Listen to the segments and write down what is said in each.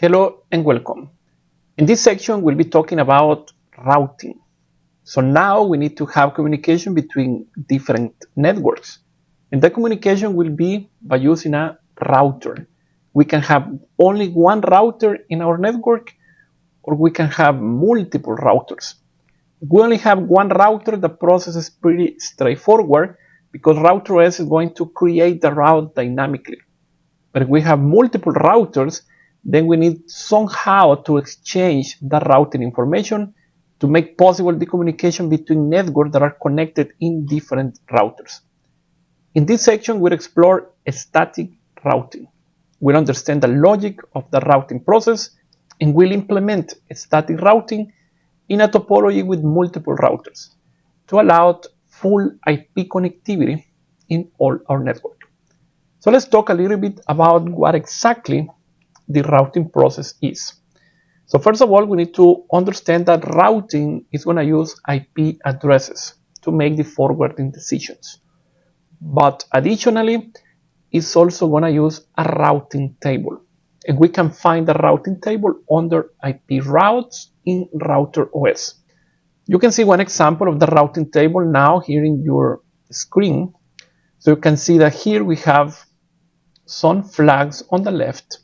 Hello and welcome. In this section, we'll be talking about routing. So now we need to have communication between different networks. And that communication will be by using a router. We can have only one router in our network, or we can have multiple routers. If we only have one router, the process is pretty straightforward because router S is going to create the route dynamically. But if we have multiple routers, then we need somehow to exchange the routing information to make possible the communication between networks that are connected in different routers. In this section, we'll explore static routing. We'll understand the logic of the routing process, and we'll implement static routing in a topology with multiple routers to allow full IP connectivity in all our network. So let's talk a little bit about what exactly the routing process is. So first of all, we need to understand that routing is going to use IP addresses to make the forwarding decisions. But additionally, it's also going to use a routing table. And we can find the routing table under IP routes in Router OS. You can see one example of the routing table now here in your screen. So you can see that here we have some flags on the left.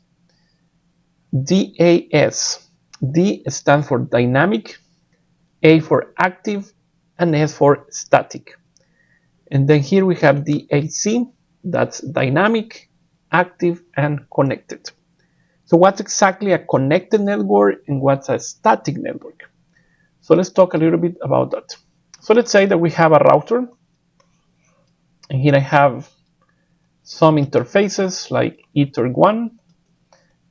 DAS. D stands for dynamic, A for active, and S for static. And then here we have DAC, that's dynamic, active, and connected. So what's exactly a connected network and what's a static network? So let's talk a little bit about that. So let's say that we have a router, and here I have some interfaces like Ether1,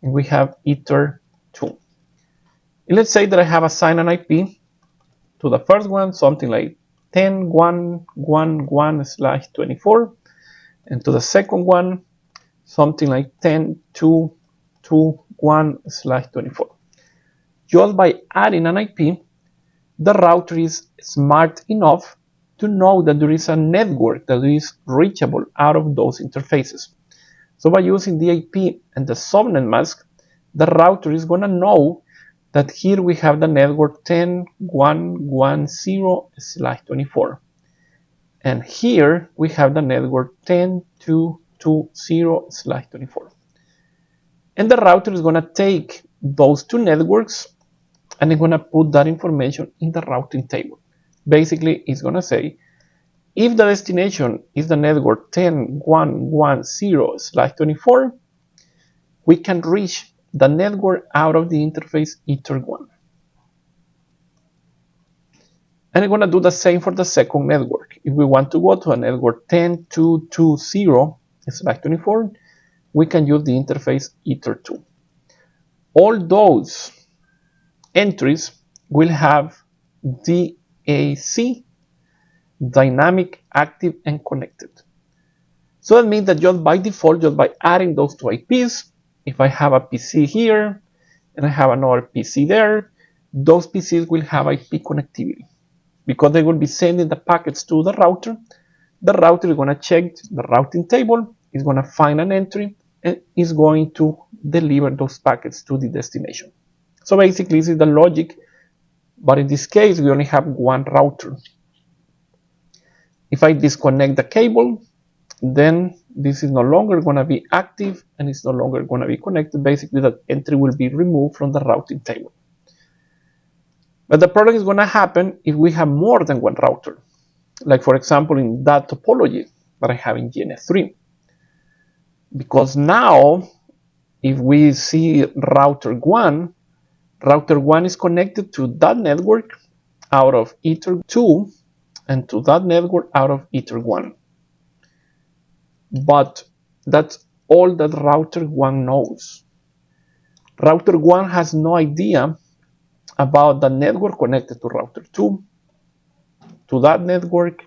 and we have Ether2. And let's say that I have assigned an IP to the first one, something like 10.1.1.1/24, and to the second one, something like 10.2.2.1/24. Just by adding an IP, the router is smart enough to know that there is a network that is reachable out of those interfaces. So by using the IP and the subnet mask, the router is going to know that here we have the network 10.1.1.0/24. And here we have the network 10.2.2.0/24. And the router is going to take those two networks and it's going to put that information in the routing table. Basically, it's going to say, if the destination is the network 10.1.1.0/24, we can reach the network out of the interface Ether1. And I'm going to do the same for the second network. If we want to go to a network 10.2.2.0/24, we can use the interface Ether2. All those entries will have DAC, dynamic, active, and connected. So that means that just by default, just by adding those two IPs, if I have a PC here and I have another PC there, those PCs will have IP connectivity because they will be sending the packets to the router. The router is going to check the routing table, is going to find an entry, and is going to deliver those packets to the destination. So basically, this is the logic, but in this case, we only have one router. If I disconnect the cable, then this is no longer going to be active and it's no longer going to be connected. Basically, that entry will be removed from the routing table. But the problem is going to happen if we have more than one router. Like, for example, in that topology that I have in GNS3. Because now, if we see router 1 is connected to that network out of Ether2 and to that network out of Ether1. But that's all that router 1 knows. Router 1 has no idea about the network connected to router 2, to that network,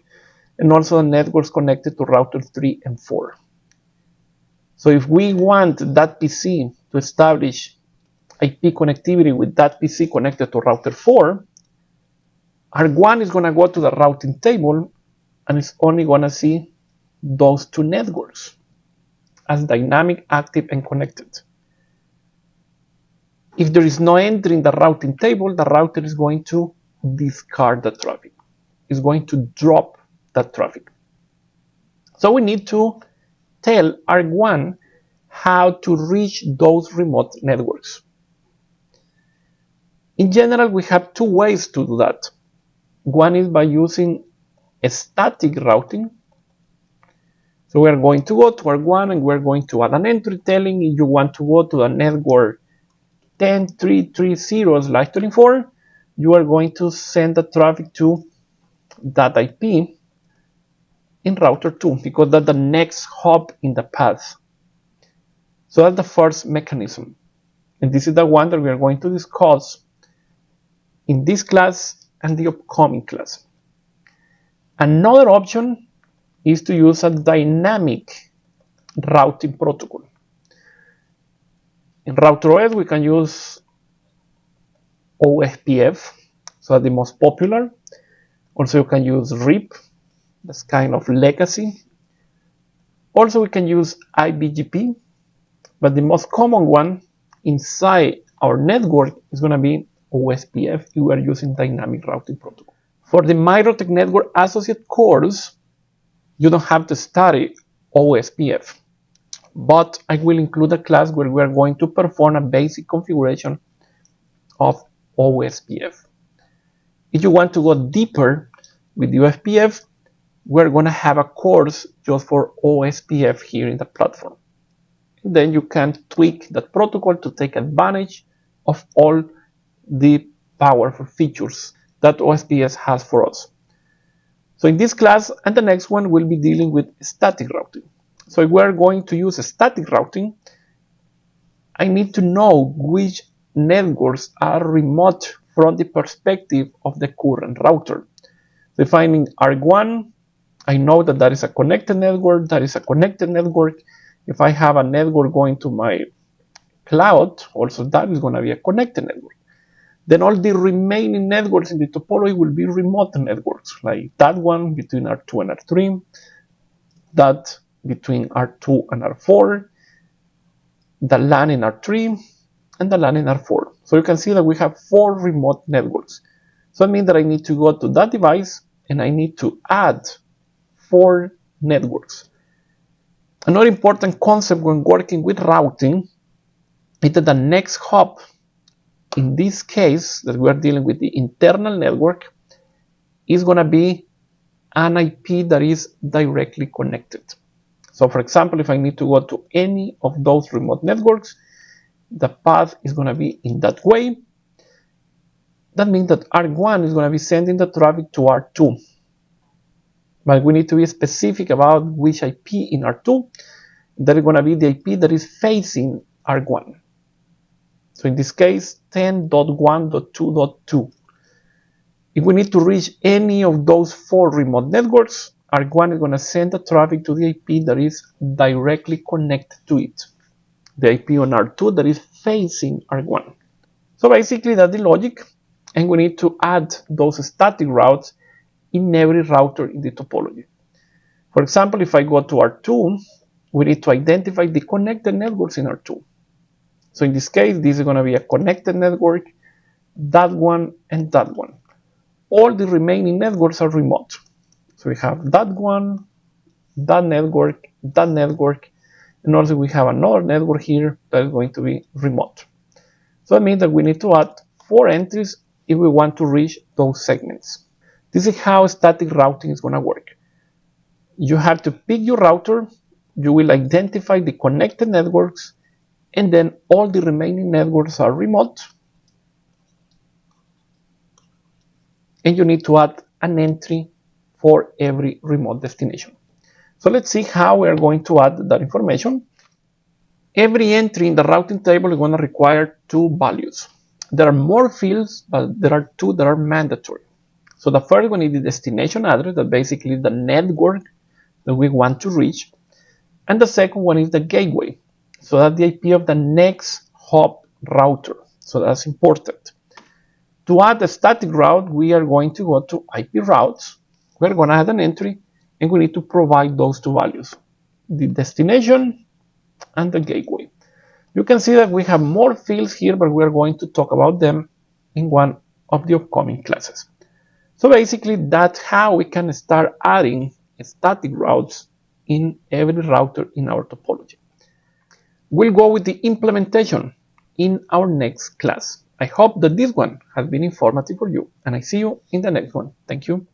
and also the networks connected to router 3 and 4. So if we want that PC to establish IP connectivity with that PC connected to router 4, R1 is going to go to the routing table and it's only going to see those two networks as dynamic, active, and connected. If there is no entry in the routing table, the router is going to discard the traffic. It's going to drop that traffic. So we need to tell ARC1 how to reach those remote networks. In general, we have two ways to do that. One is by using a static routing. So we are going to go to ARC1 and we're going to add an entry telling if you want to go to the network 10.3.3.0/24, you are going to send the traffic to that IP in router 2 because that's the next hop in the path. So that's the first mechanism. And this is the one that we are going to discuss in this class and the upcoming class. Another option is to use a dynamic routing protocol. In routeros, we can use ospf, so that's the most popular. Also, you can use RIP, that's kind of legacy. Also, we can use IBGP, but the most common one inside our network is going to be ospf if we are using dynamic routing protocol. For the Mikrotik Network Associate course, you don't have to study ospf, but I will include a class where we are going to perform a basic configuration of ospf. If you want to go deeper with ospf, we're going to have a course just for ospf here in the platform. And then you can tweak that protocol to take advantage of all the powerful features that ospf has for us. So in this class and the next one, we'll be dealing with static routing. So if we're going to use static routing, I need to know which networks are remote from the perspective of the current router. So if I'm in ARC1, I know that that is a connected network, that is a connected network. If I have a network going to my cloud, also that is going to be a connected network. Then all the remaining networks in the topology will be remote networks, like that one between R2 and R3, that between R2 and R4, the LAN in R3, and the LAN in R4. So you can see that we have 4 remote networks. So that means that I need to go to that device and I need to add 4 networks. Another important concept when working with routing is that the next hop, in this case that we are dealing with the internal network, is going to be an IP that is directly connected. So for example, if I need to go to any of those remote networks, the path is going to be in that way. That means that ARC1 is going to be sending the traffic to R2. But we need to be specific about which IP in R2. That is going to be the IP that is facing ARC1. So in this case, 10.1.2.2. If we need to reach any of those 4 remote networks, ARC1 is going to send the traffic to the IP that is directly connected to it. The IP on R2 that is facing ARC1. So basically that's the logic, and we need to add those static routes in every router in the topology. For example, if I go to R2, we need to identify the connected networks in R2. So in this case, this is going to be a connected network, that one, and that one. All the remaining networks are remote. So we have that one, that network, and also we have another network here that is going to be remote. So that means that we need to add 4 entries if we want to reach those segments. This is how static routing is going to work. You have to pick your router, you will identify the connected networks, and then all the remaining networks are remote. And you need to add an entry for every remote destination. So let's see how we are going to add that information. Every entry in the routing table is going to require 2 values. There are more fields, but there are 2 that are mandatory. So the first one is the destination address, that basically is the network that we want to reach. And the second one is the gateway. So that's the IP of the next hop router. So that's important. To add a static route, we are going to go to IP routes. We're going to add an entry, and we need to provide those 2 values, the destination and the gateway. You can see that we have more fields here, but we are going to talk about them in one of the upcoming classes. So basically, that's how we can start adding static routes in every router in our topology. We'll go with the implementation in our next class. I hope that this one has been informative for you, and I see you in the next one. Thank you.